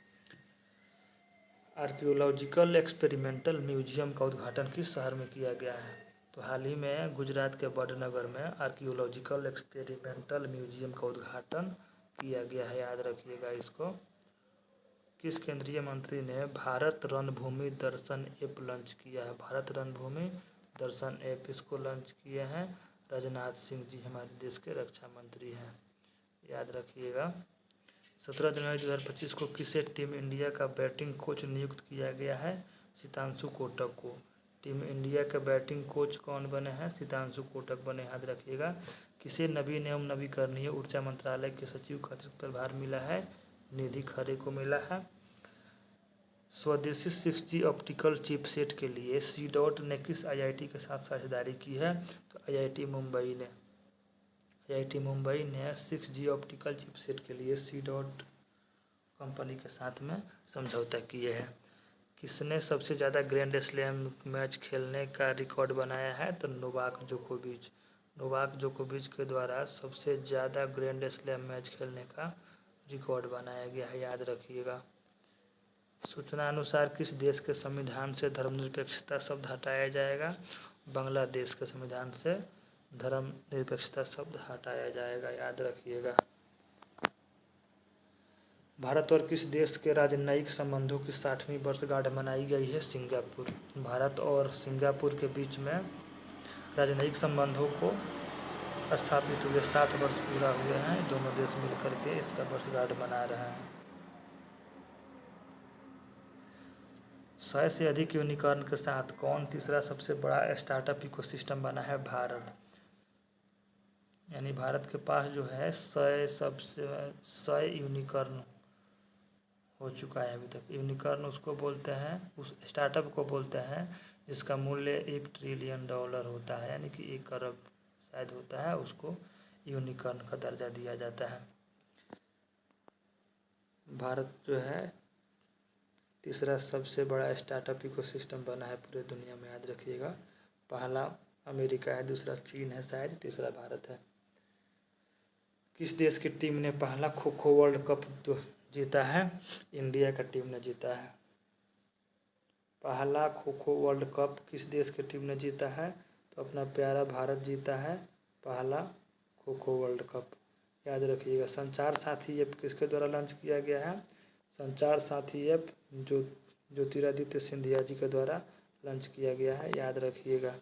आर्कियोलॉजिकल एक्सपेरिमेंटल म्यूजियम का उद्घाटन किस शहर में किया गया है? तो हाल ही में गुजरात के वडनगर में आर्कियोलॉजिकल एक्सपेरिमेंटल म्यूजियम का उद्घाटन किया गया है, याद रखिएगा इसको। किस केंद्रीय मंत्री ने भारत रणभूमि दर्शन ऐप लॉन्च किया है? भारत रणभूमि दर्शन ऐप इसको लॉन्च किए हैं राजनाथ सिंह जी, हमारे देश के रक्षा मंत्री हैं, याद रखिएगा। 17 जनवरी 2025 को किसे टीम इंडिया का बैटिंग कोच नियुक्त किया गया है? सितांशु कोटक को। टीम इंडिया के बैटिंग कोच कौन बने हैं? सितांशु कोटक बने, याद रखिएगा। किसे नवीन एवं नवीकरणीय ऊर्जा मंत्रालय के सचिव का अतिरिक्त प्रभार मिला है? निधि खरे को मिला है। स्वदेशी 6G ऑप्टिकल चिपसेट के लिए C-DOT ने किस IIT के साथ साझेदारी की है? तो IIT मुंबई ने। IIT मुंबई ने 6G ऑप्टिकल चिपसेट के लिए C-DOT कंपनी के साथ में समझौता किए हैं। किसने सबसे ज़्यादा ग्रैंड स्लैम मैच खेलने का रिकॉर्ड बनाया है? तो नोवाक जोकोविच। नोवाक जोकोविच के द्वारा सबसे ज़्यादा ग्रैंड स्लैम मैच खेलने का रिकॉर्ड बनाया गया है, याद रखिएगा। सूचना अनुसार किस देश के संविधान से धर्मनिरपेक्षता शब्द हटाया जाएगा? बांग्लादेश के संविधान से धर्मनिरपेक्षता शब्द हटाया जाएगा, याद रखिएगा। भारत और किस देश के राजनयिक संबंधों की 60वीं वर्षगांठ मनाई गई है? सिंगापुर। भारत और सिंगापुर के बीच में राजनयिक संबंधों को स्थापित हुए 60 वर्ष पूरा हुए हैं। दोनों देश मिलकर के इसका वर्षगांठ मना रहे हैं। 100 से अधिक यूनिकॉर्न के साथ कौन तीसरा सबसे बड़ा स्टार्टअप इकोसिस्टम बना है? भारत। यानी भारत के पास जो है 100 यूनिकॉर्न हो चुका है अभी तक। यूनिकॉर्न उसको बोलते हैं, उस स्टार्टअप को बोलते हैं जिसका मूल्य $1 ट्रिलियन होता है, यानी कि 1 अरब शायद होता है, उसको यूनिकॉर्न का दर्जा दिया जाता है। भारत जो है तीसरा सबसे बड़ा स्टार्टअप इकोसिस्टम बना है पूरे दुनिया में, याद रखिएगा। पहला अमेरिका है, दूसरा चीन है शायद, तीसरा भारत है। किस देश की टीम ने पहला खो खो वर्ल्ड कप जीता है? इंडिया का टीम ने जीता है। पहला खो खो वर्ल्ड कप किस देश की टीम ने जीता है? तो अपना प्यारा भारत जीता है पहला खो खो वर्ल्ड कप, याद रखिएगा। संचार साथी ऐप किसके द्वारा लॉन्च किया गया है? संचार साथी ऐप ज्योतिरादित्य सिंधिया जी के द्वारा लॉन्च किया गया है, याद रखिएगा।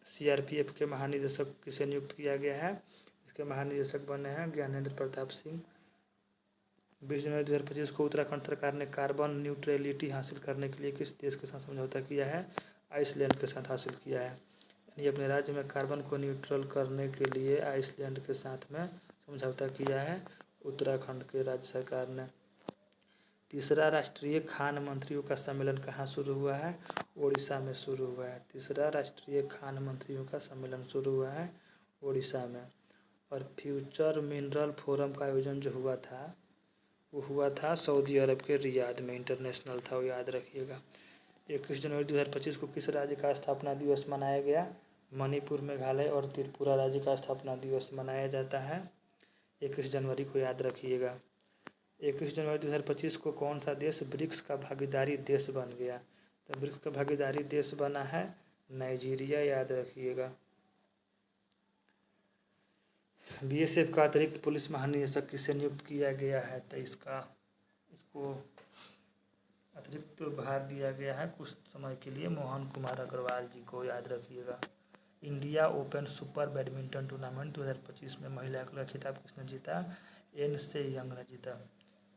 CRPF के महानिदेशक किसे नियुक्त किया गया है? इसके महानिदेशक बने हैं ज्ञानेंद्र प्रताप सिंह। 20 जनवरी 2025 को उत्तराखंड सरकार ने कार्बन न्यूट्रलिटी हासिल करने के लिए किस देश के साथ समझौता किया है? आइसलैंड के साथ हासिल किया है। यानी अपने राज्य में कार्बन को न्यूट्रल करने के लिए आइसलैंड के साथ में समझौता किया है उत्तराखंड के राज्य सरकार ने। तीसरा राष्ट्रीय खान मंत्रियों का सम्मेलन कहाँ शुरू हुआ है? ओडिशा में शुरू हुआ है। तीसरा राष्ट्रीय खान मंत्रियों का सम्मेलन शुरू हुआ है ओडिशा में। और फ्यूचर मिनरल फोरम का आयोजन जो हुआ था वो हुआ था सऊदी अरब के रियाद में, इंटरनेशनल था वो, याद रखिएगा। 21 जनवरी 2025 को किस राज्य का स्थापना दिवस मनाया गया? मणिपुर, मेघालय और त्रिपुरा राज्य का स्थापना दिवस मनाया जाता है 21 जनवरी को, याद रखिएगा। 21 जनवरी 2025 को कौन सा देश ब्रिक्स का भागीदारी देश बन गया? तो ब्रिक्स का भागीदारी देश बना है नाइजीरिया, याद रखिएगा। BSF का अतिरिक्त पुलिस महानिदेशक किसे नियुक्त किया गया है? तो इसको अतिरिक्त भार दिया गया है कुछ समय के लिए मोहन कुमार अग्रवाल जी को, याद रखिएगा। India open super badminton tournament 2025 में महिला का खिताब किसने जीता? एन से यंग ने जीता।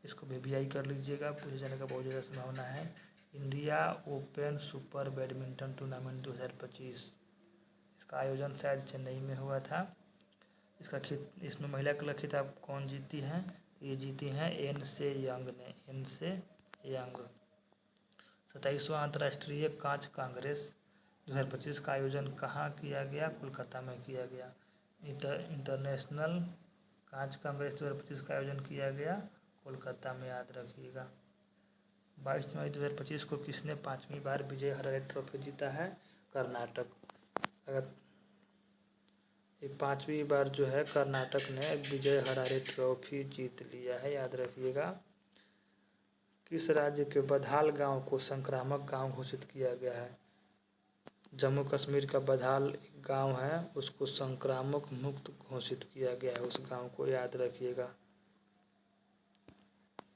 इसको VVI कर लीजिएगा, पूछे जाने का बहुत ज़्यादा संभावना है। India open super badminton tournament 2025 इसका आयोजन शायद चेन्नई में हुआ था। इसमें महिला का खिताब कौन जीती हैं? ये जीती हैं एन से यंग ने, एन से यंग। 27वां अंतर्राष्ट्रीय कांच कांग्रेस 2025 का आयोजन कहाँ किया गया? कोलकाता में किया गया। इंटरनेशनल कांच कांग्रेस 2025 का आयोजन किया गया कोलकाता में, याद रखिएगा। 22 जनवरी 2025 को किसने 5वीं बार विजय हजारे ट्रॉफी जीता है? कर्नाटक। अगर ये 5वीं बार जो है कर्नाटक ने विजय हजारे ट्रॉफी जीत लिया है, याद रखिएगा। किस राज्य के बधाल गांव को संक्रामक गांव घोषित किया गया है? जम्मू कश्मीर का बधाल गांव है, उसको संक्रामक मुक्त घोषित किया गया है, उस गांव को याद रखिएगा।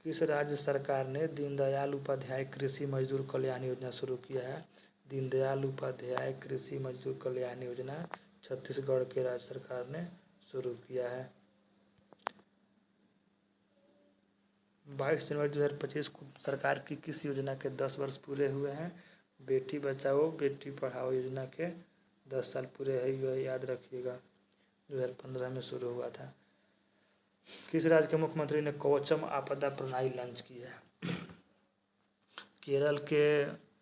किस राज्य सरकार ने दीनदयाल उपाध्याय कृषि मजदूर कल्याण योजना शुरू किया है? दीनदयाल उपाध्याय कृषि मजदूर कल्याण योजना छत्तीसगढ़ के राज्य सरकार ने शुरू किया है। 22 जनवरी 2025 को सरकार की किस योजना के 10 वर्ष पूरे हुए हैं? बेटी बचाओ बेटी पढ़ाओ योजना के 10 साल पूरे हुए, याद रखिएगा। 2015 में शुरू हुआ था। किस राज्य के मुख्यमंत्री ने कवचम आपदा प्रणाली लॉन्च की है? केरल के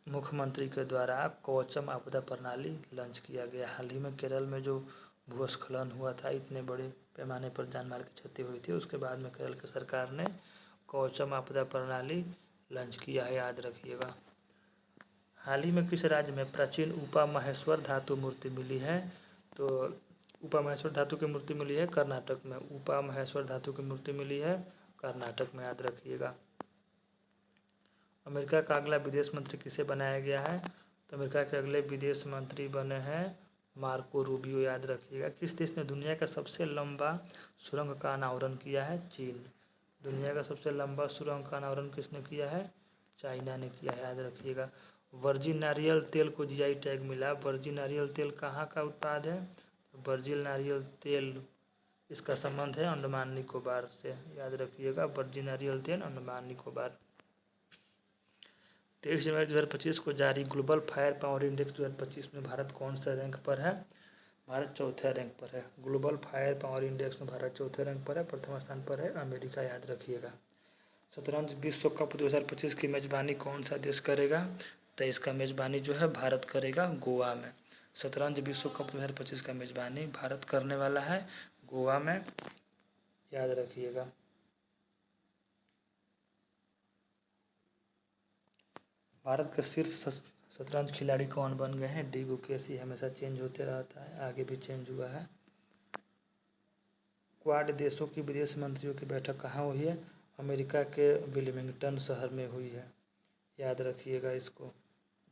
मुख्यमंत्री के द्वारा कवचम आपदा प्रणाली लॉन्च किया गया। हाल ही में केरल में जो भूस्खलन हुआ था, इतने बड़े पैमाने पर जान माल की क्षति हुई थी, उसके बाद में केरल की सरकार ने कवचम आपदा प्रणाली लॉन्च किया है, याद रखिएगा। हाल ही में किस राज्य में प्राचीन उपा महेश्वर धातु मूर्ति मिली है? तो उपा महेश्वर धातु की मूर्ति मिली है कर्नाटक में। उपा महेश्वर धातु की मूर्ति मिली है कर्नाटक में, याद रखिएगा। अमेरिका का अगला विदेश मंत्री किसे बनाया गया है? तो अमेरिका के अगले विदेश मंत्री बने हैं मार्को रूबियो, याद रखिएगा। किस देश ने दुनिया का सबसे लंबा सुरंग का अनावरण किया है? चीन। दुनिया का सबसे लंबा सुरंग का अनावरण किसने किया है? चाइना ने किया है, याद रखिएगा। वर्जिन नारियल तेल को जीआई टैग मिला। वर्जिन नारियल तेल कहाँ का उत्पाद है? वर्जिन नारियल तेल, इसका संबंध है अंडमान निकोबार से, याद रखिएगा। वर्जिन नारियल तेल अंडमान निकोबार। 23 जनवरी 2025 को जारी ग्लोबल फायर पावर इंडेक्स 2025 में भारत कौन सा रैंक पर है? भारत चौथे रैंक पर है। ग्लोबल फायर पावर इंडेक्स में भारत चौथे रैंक पर है, प्रथम स्थान पर है अमेरिका, याद रखिएगा। शतरंज विश्व कप 2025 की मेजबानी कौन सा देश करेगा? तो इसका मेजबानी जो है भारत करेगा गोवा में। शतरंज विश्व कप 2025 का मेजबानी भारत करने वाला है गोवा में, याद रखिएगा। भारत के शीर्ष शतरंज खिलाड़ी कौन बन गए हैं? डी गुकेश, हमेशा चेंज होते रहता है, आगे भी चेंज हुआ है। क्वाड देशों की विदेश मंत्रियों की बैठक कहाँ हुई है? अमेरिका के विलिंगटन शहर में हुई है, याद रखिएगा। इसको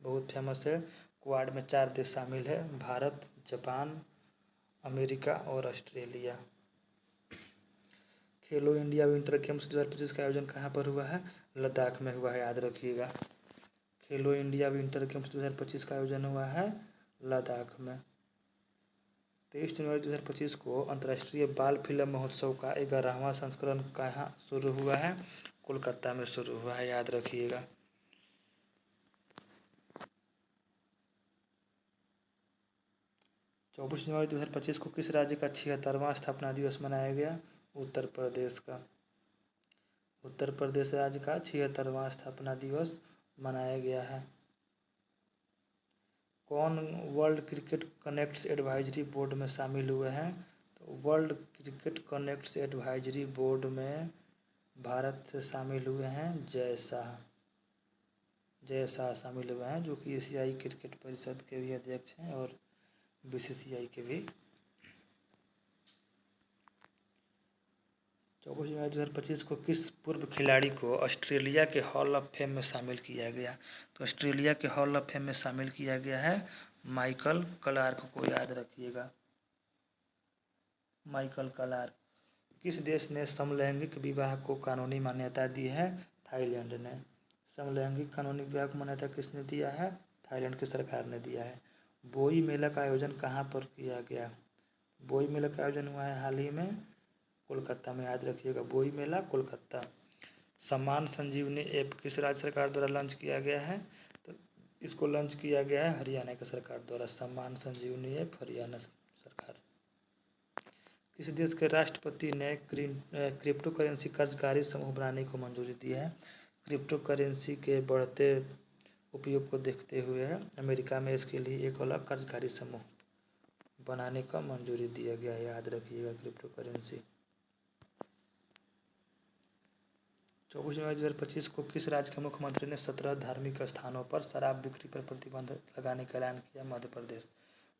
बहुत फेमस है। क्वाड में 4 देश शामिल है, भारत, जापान, अमेरिका और ऑस्ट्रेलिया। खेलो इंडिया विंटर गेम्स 2025 का आयोजन कहाँ पर हुआ है? लद्दाख में हुआ है, याद रखिएगा। खेलो इंडिया विंटर गेम्स 2025 का आयोजन हुआ है लद्दाख में। 23 जनवरी 2025 को अंतर्राष्ट्रीय बाल फिल्म महोत्सव का 11वां संस्करण कहाँ शुरू हुआ है? कोलकाता में शुरू हुआ है, याद रखिएगा। चौबीस जनवरी 2025 को किस राज्य का 76वां स्थापना दिवस मनाया गया? उत्तर प्रदेश का। उत्तर प्रदेश राज्य का 76वां स्थापना दिवस मनाया गया है। कौन world cricket connects advisory board में शामिल हुए हैं? तो world cricket connects advisory board में भारत से शामिल हुए हैं जय शाह। जय शाह शामिल हुए हैं, जो कि एशियाई क्रिकेट परिषद के भी अध्यक्ष हैं और बीसीसीआई के भी। 24 जनवरी 2025 को किस पूर्व खिलाड़ी को ऑस्ट्रेलिया के हॉल ऑफ फेम में शामिल किया गया? तो ऑस्ट्रेलिया के हॉल ऑफ फेम में शामिल किया गया है माइकल क्लार्क को, याद रखिएगा। Michael Clarke. किस देश ने समलैंगिक विवाह को कानूनी मान्यता दी है? थाईलैंड ने। समलैंगिक कानूनी विवाह को मान्यता किसने दिया है? थाईलैंड की सरकार ने दिया है। बोई मेला का आयोजन कहाँ पर किया गया? बोई मेला का आयोजन हुआ है हाल ही में कोलकाता में, याद रखिएगा। बोई मेला कोलकाता। सम्मान संजीवनी ऐप किस राज्य सरकार द्वारा लॉन्च किया गया है? तो इसको लॉन्च किया गया है हरियाणा की सरकार द्वारा। सम्मान संजीवनी ऐप हरियाणा सरकार। किस देश के राष्ट्रपति ने क्रिप्टो करेंसी कर्जकारी समूह बनाने को मंजूरी दी है? क्रिप्टो करेंसी के बढ़ते उपयोग को देखते हुए अमेरिका में इसके लिए एक अलग कर्जकारी समूह बनाने का मंजूरी दिया गया है। याद रखिएगा क्रिप्टो करेंसी। 24 जनवरी 2025 को किस राज्य के मुख्यमंत्री ने 17 धार्मिक स्थानों पर शराब बिक्री पर प्रतिबंध लगाने का ऐलान किया? मध्य प्रदेश।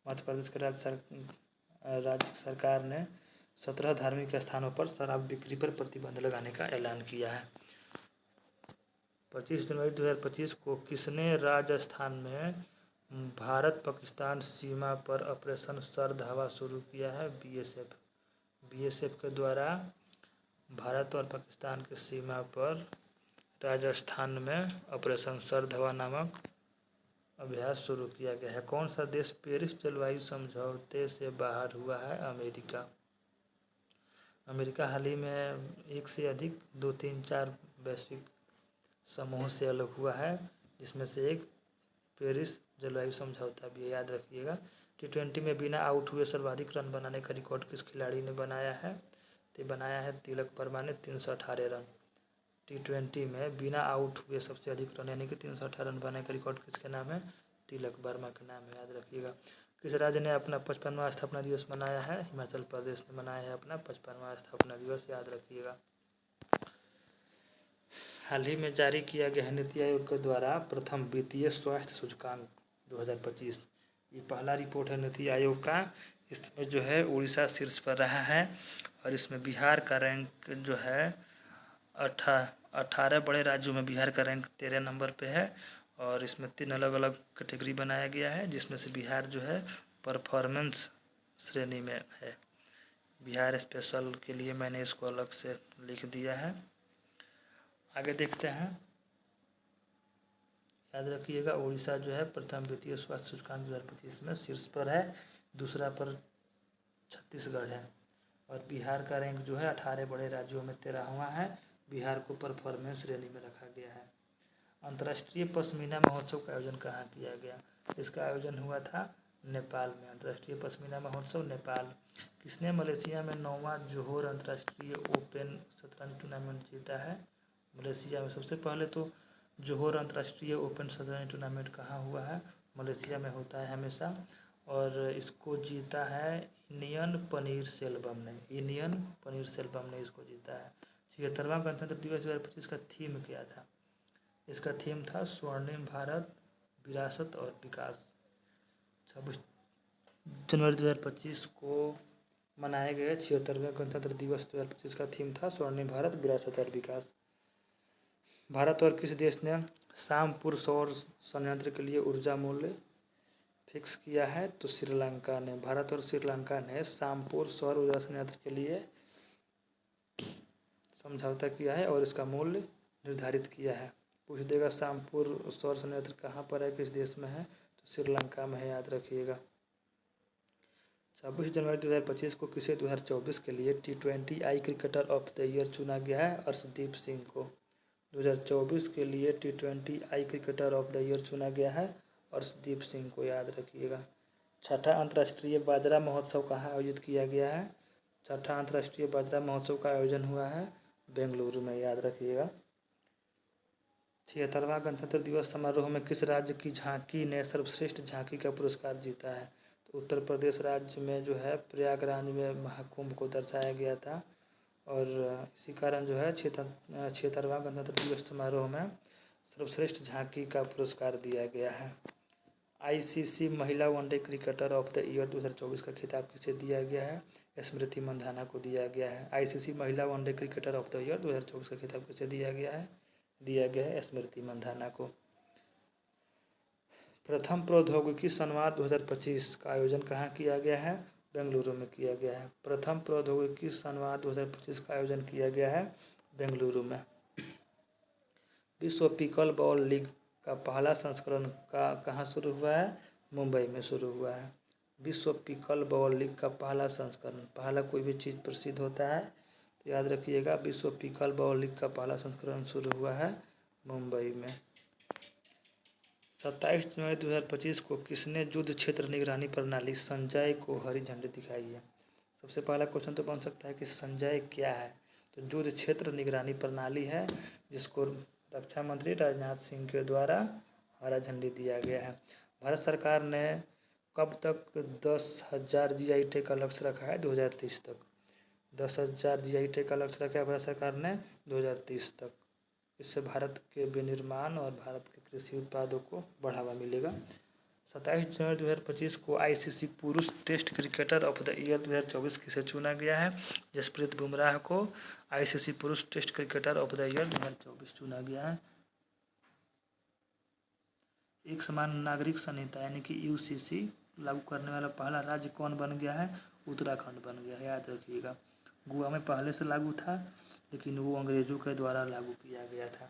मध्य प्रदेश के राज्य सरकार ने 17 धार्मिक स्थानों पर शराब बिक्री पर प्रतिबंध लगाने का ऐलान किया है। 25 जनवरी 2025 को किसने राजस्थान में भारत पाकिस्तान सीमा पर ऑपरेशन शरद हवा शुरू किया है? बीएसएफ। बीएसएफ के द्वारा भारत और पाकिस्तान की सीमा पर राजस्थान में ऑपरेशन शरद हवा नामक अभ्यास शुरू किया गया है। कौन सा देश पेरिस जलवायु समझौते से बाहर हुआ है? अमेरिका। अमेरिका हाल ही में एक से अधिक 2, 3, 4 वैश्विक समूह से अलग हुआ है, जिसमें से एक पेरिस जलवायु समझौता भी है। याद रखिएगा। T20 में बिना आउट हुए सर्वाधिक रन बनाने का रिकॉर्ड किस खिलाड़ी ने बनाया है? तो बनाया है तिलक वर्मा ने 318 रन। T20 में बिना आउट हुए सबसे अधिक रन यानी कि 318 रन बनाने का रिकॉर्ड किसके नाम है? तिलक वर्मा के नाम है। याद रखिएगा। किस राज्य ने अपना 55वां स्थापना दिवस मनाया है? हिमाचल प्रदेश ने मनाया है अपना 55वां स्थापना दिवस। याद रखिएगा। हाल ही में जारी किया गया है नीति आयोग के द्वारा प्रथम वित्तीय स्वास्थ्य सूचकांक 2025। ये पहला रिपोर्ट है नीति आयोग का। इसमें जो है उड़ीसा शीर्ष पर रहा है और इसमें बिहार का रैंक जो है 18 बड़े राज्यों में बिहार का रैंक 13 नंबर पे है और इसमें 3 अलग अलग कैटेगरी बनाया गया है, जिसमें से बिहार जो है परफॉर्मेंस श्रेणी में है। बिहार स्पेशल के लिए मैंने इसको अलग से लिख दिया है। आगे देखते हैं। याद रखिएगा उड़ीसा जो है प्रथम वित्तीय स्वास्थ्य सूचकांक 2025 में शीर्ष पर है, दूसरा पर छत्तीसगढ़ है और बिहार का रैंक जो है 18 बड़े राज्यों में 13वां है। बिहार को परफॉर्मेंस श्रेणी में रखा गया है। अंतर्राष्ट्रीय पश्मीना महोत्सव का आयोजन कहाँ किया गया? इसका आयोजन हुआ था नेपाल में। अंतर्राष्ट्रीय पश्मीना महोत्सव नेपाल। किसने मलेशिया में 9वां जोहोर अंतर्राष्ट्रीय ओपन शतरंज टूर्नामेंट जीता है? मलेशिया में। सबसे पहले तो जोहोर अंतर्राष्ट्रीय ओपन शतरंज टूर्नामेंट कहाँ हुआ है? मलेशिया में होता है हमेशा और इसको जीता है इनियन पनीरसेल्वम ने। इनियन पनीरसेल्वम ने इसको जीता है। 76वां गणतंत्र दिवस 2025 का थीम क्या था? इसका थीम था स्वर्णिम भारत, विरासत और विकास। 26 जनवरी 2025 को मनाए गए 76वें गणतंत्र दिवस 2025 का थीम था स्वर्णिम भारत, विरासत और विकास। भारत और किस देश ने शामपुर सौर संयंत्र के लिए ऊर्जा मूल्य फिक्स किया है? तो श्रीलंका ने। भारत और श्रीलंका ने शामपुर सौर ऊर्जा संयंत्र के लिए समझौता किया है और इसका मूल्य निर्धारित किया है। पूछ देगा शामपुर सौर संयंत्र कहाँ पर है, किस देश में है? तो श्रीलंका में है। याद रखिएगा। 26 जनवरी 2025 को किसे 2024 के लिए T20 I cricketer of the year चुना गया है? अर्शदीप सिंह को। 2024 के लिए T20 I cricketer of the year चुना गया है अर्शदीप सिंह को। याद रखिएगा। 6ठा अंतर्राष्ट्रीय बाजरा महोत्सव कहाँ आयोजित किया गया है? 6ठा अंतर्राष्ट्रीय बाजरा महोत्सव का आयोजन हुआ है बेंगलुरु में। याद रखिएगा। 76वां गणतंत्र दिवस समारोह में किस राज्य की झांकी ने सर्वश्रेष्ठ झांकी का पुरस्कार जीता है? तो उत्तर प्रदेश राज्य में जो है प्रयागराज में महाकुंभ को दर्शाया गया था और इसी कारण जो है 76वां गणतंत्र दिवस समारोह में सर्वश्रेष्ठ झांकी का पुरस्कार दिया गया है। ICC महिला one day cricketer of the year 2024 का खिताब किसे दिया गया है? स्मृति मंधाना को दिया गया है। ICC महिला one day cricketer of the year 2024 का खिताब किसे दिया गया है? दिया गया है स्मृति मंधाना को। प्रथम प्रौद्योगिकी संवाद 2025 का आयोजन कहाँ किया गया है? बेंगलुरु में किया गया है। प्रथम प्रौद्योगिकी संवाद 2025 का आयोजन किया गया है बेंगलुरु में। विश्व पिकल बॉल लीग का पहला संस्करण कहाँ शुरू हुआ है? मुंबई में शुरू हुआ है। विश्व पिकल बॉल लीग का पहला संस्करण, पहला कोई भी चीज़ प्रसिद्ध होता है तो याद रखिएगा विश्व पिकल बॉल लीग का पहला संस्करण शुरू हुआ है मुंबई में। 27 जनवरी 2025 को किसने युद्ध क्षेत्र निगरानी प्रणाली संजय को हरी झंडी दिखाई है? सबसे पहला क्वेश्चन तो बन सकता है कि संजय क्या है। तो युद्ध क्षेत्र निगरानी प्रणाली है जिसको रक्षा मंत्री राजनाथ सिंह के द्वारा हरा झंडी दिया गया है। भारत सरकार ने कब तक 10,000 GI टैग का लक्ष्य रखा है? 2030 तक। 10,000 GI टैग का लक्ष्य रखा है भारत सरकार ने 2030 तक। इससे भारत के विनिर्माण और भारत के कृषि उत्पादों को बढ़ावा मिलेगा। 27 जनवरी 2025 को ICC पुरुष test cricketer of the year 2024 किसे चुना गया है? जसप्रीत बुमराह को ICC पुरुष test cricketer of the year 2024 चुना गया है। एक समान नागरिक संहिता यानी कि UCC लागू करने वाला पहला राज्य कौन बन गया है? उत्तराखंड बन गया है, याद रखिएगा। गोवा में पहले से लागू था लेकिन वो अंग्रेजों के द्वारा लागू किया गया था।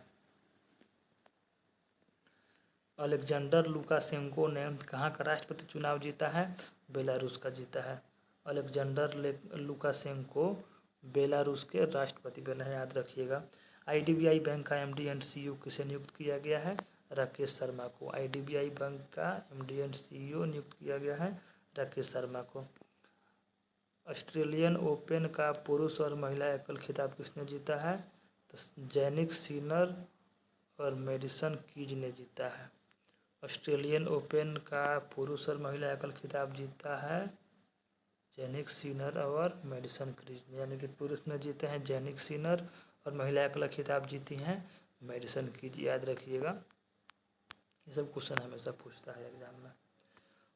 अलेक्जेंडर लुकाशेंको ने कहाँ का राष्ट्रपति चुनाव जीता है? बेलारूस का जीता है। अलेक्जेंडर लुकाशेंको बेलारूस के राष्ट्रपति बने हैं, याद रखिएगा। IDBI बैंक का MD एंड CEO किसे नियुक्त किया गया है? राकेश शर्मा को। IDBI बैंक का MD एंड CEO नियुक्त किया गया है राकेश शर्मा को। ऑस्ट्रेलियन ओपन का पुरुष और महिला एकल खिताब किसने जीता है? तो जैनिक सिनर और मेडिसन कीज ने जीता है। ऑस्ट्रेलियन ओपन का पुरुष और महिला एकल खिताब जीता है जैनिक सिनर और मेडिसन कीज ने, यानी कि पुरुष ने जीते हैं जैनिक सिनर और महिला एकल खिताब जीती हैं मेडिसन कीज, याद रखिएगा। ये सब क्वेश्चन हमेशा पूछता है एग्जाम में।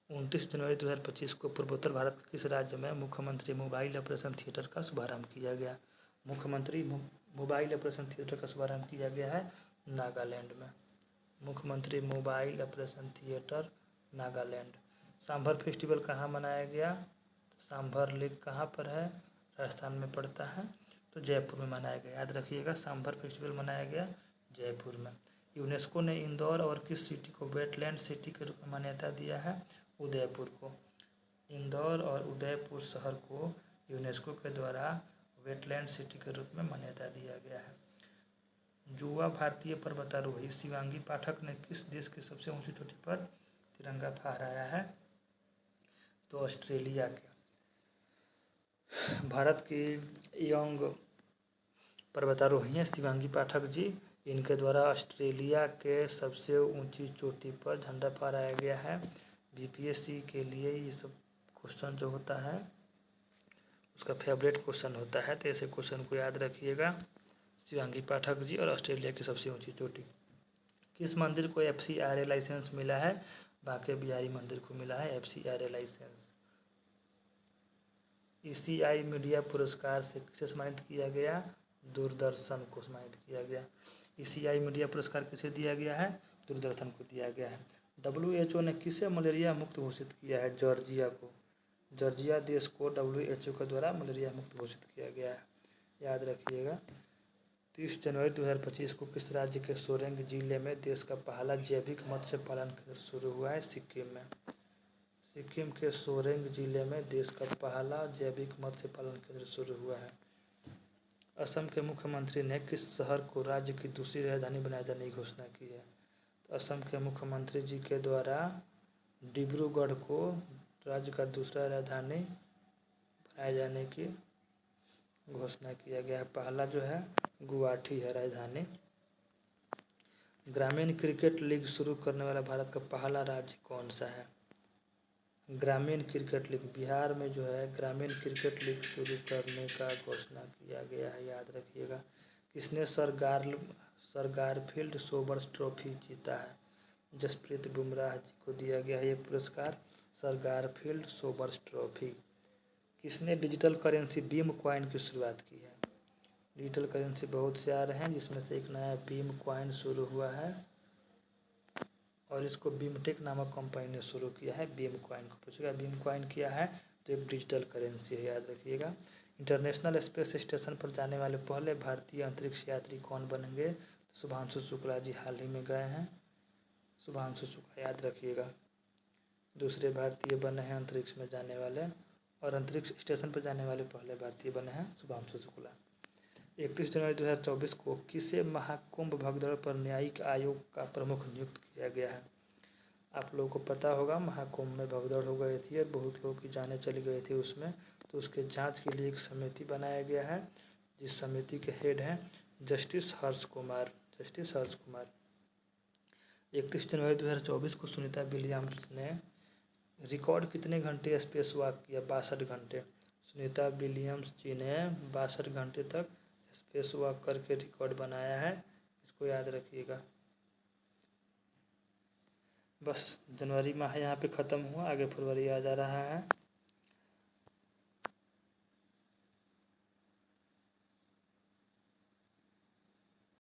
29 जनवरी 2025 को पूर्वोत्तर भारत के किस राज्य में मुख्यमंत्री मोबाइल ऑपरेशन थिएटर का शुभारंभ किया गया? मुख्यमंत्री मोबाइल ऑपरेशन थिएटर का शुभारंभ किया गया है नागालैंड में। मुख्यमंत्री mobile operation theatre Nagaland. Sambar festival कहाँ मनाया गया? सांभर लेक कहाँ पर है? राजस्थान में पड़ता है, तो जयपुर में मनाया गया, याद रखिएगा। सांभर फेस्टिवल मनाया गया जयपुर में। यूनेस्को ने इंदौर और किस सिटी को वेटलैंड सिटी के रूप में मान्यता दिया है? उदयपुर को। इंदौर और उदयपुर शहर को यूनेस्को के द्वारा वेटलैंड सिटी के रूप में मान्यता दिया गया है। युवा भारतीय पर्वतारोही शिवांगी पाठक ने किस देश की सबसे ऊंची चोटी पर तिरंगा फहराया है? तो ऑस्ट्रेलिया के। भारत की यंग पर्वतारोही हैं शिवांगी पाठक जी। इनके द्वारा ऑस्ट्रेलिया के सबसे ऊंची चोटी पर झंडा फहराया गया है। BPSC के लिए ये सब क्वेश्चन जो होता है उसका फेवरेट क्वेश्चन होता है, तो ऐसे क्वेश्चन को याद रखिएगा। शिवांगी पाठक जी और ऑस्ट्रेलिया की सबसे ऊंची चोटी। किस मंदिर को FCRA लाइसेंस मिला है? बांके बिहारी मंदिर को मिला है FCRA लाइसेंस। ECI मीडिया पुरस्कार से किसे सम्मानित किया गया? दूरदर्शन को सम्मानित किया गया। ECI मीडिया पुरस्कार किसे दिया गया है? दूरदर्शन को दिया गया है। WHO ने किसे मलेरिया मुक्त घोषित किया है? जॉर्जिया को। जॉर्जिया देश को WHO के द्वारा मलेरिया मुक्त घोषित किया गया है, याद रखिएगा। 30 जनवरी 2025 को किस राज्य के सोरेंग जिले में देश का पहला जैविक मत्स्य पालन केंद्र शुरू हुआ है? सिक्किम में। सिक्किम के सोरेंग जिले में देश का पहला जैविक मत्स्य पालन केंद्र शुरू हुआ है। असम के मुख्यमंत्री ने किस शहर को राज्य की दूसरी राजधानी बनाए जाने की घोषणा की है? तो असम के मुख्यमंत्री जी के द्वारा डिब्रूगढ़ को राज्य का दूसरा राजधानी बनाए जाने की घोषणा किया गया है। पहला जो है गुवाहाटी है राजधानी। ग्रामीण क्रिकेट लीग शुरू करने वाला भारत का पहला राज्य कौन सा है? ग्रामीण क्रिकेट लीग, बिहार में जो है ग्रामीण क्रिकेट लीग शुरू करने का घोषणा किया गया है, याद रखिएगा। किसने सर गारफील्ड सोबर्स ट्रॉफी जीता है? जसप्रीत बुमराह जी को दिया गया है ये पुरस्कार, सर गारफील्ड सोबर्स ट्रॉफी। किसने डिजिटल करेंसी बीम कॉइन की शुरुआत की है? डिजिटल करेंसी बहुत से आ रहे हैं जिसमें से एक नया बीम कॉइन शुरू हुआ है और इसको बीमटेक नामक कंपनी ने शुरू किया है। बीम कॉइन को पूछेगा बीम कॉइन क्या है, तो एक डिजिटल करेंसी है, याद रखिएगा। इंटरनेशनल स्पेस स्टेशन पर जाने वाले पहले भारतीय अंतरिक्ष यात्री कौन बनेंगे? तो शुभांशु शुक्ला जी हाल ही में गए हैं, शुभांशु शुक्ला, याद रखिएगा। दूसरे भारतीय बने हैं अंतरिक्ष में जाने वाले, और अंतरिक्ष स्टेशन पर जाने वाले पहले भारतीय बने हैं शुभांशु शुक्ला। 31 जनवरी 2024 को किसे महाकुंभ भगदड़ पर न्यायिक आयोग का प्रमुख नियुक्त किया गया है? आप लोगों को पता होगा महाकुंभ में भगदड़ हो गई थी और बहुत लोगों की जानें चली गई थी उसमें। तो उसके जांच के लिए एक समिति बनाया गया है, जिस समिति के हेड हैं जस्टिस हर्ष कुमार। 31 जनवरी 2024 को सुनीता विलियम्स ने रिकॉर्ड कितने घंटे स्पेस वॉक किया? 62 घंटे। सुनीता विलियम्स जी ने 62 घंटे तक स्पेस वॉक करके रिकॉर्ड बनाया है, इसको याद रखिएगा। बस जनवरी माह यहाँ पे ख़त्म हुआ, आगे फरवरी आ जा रहा है।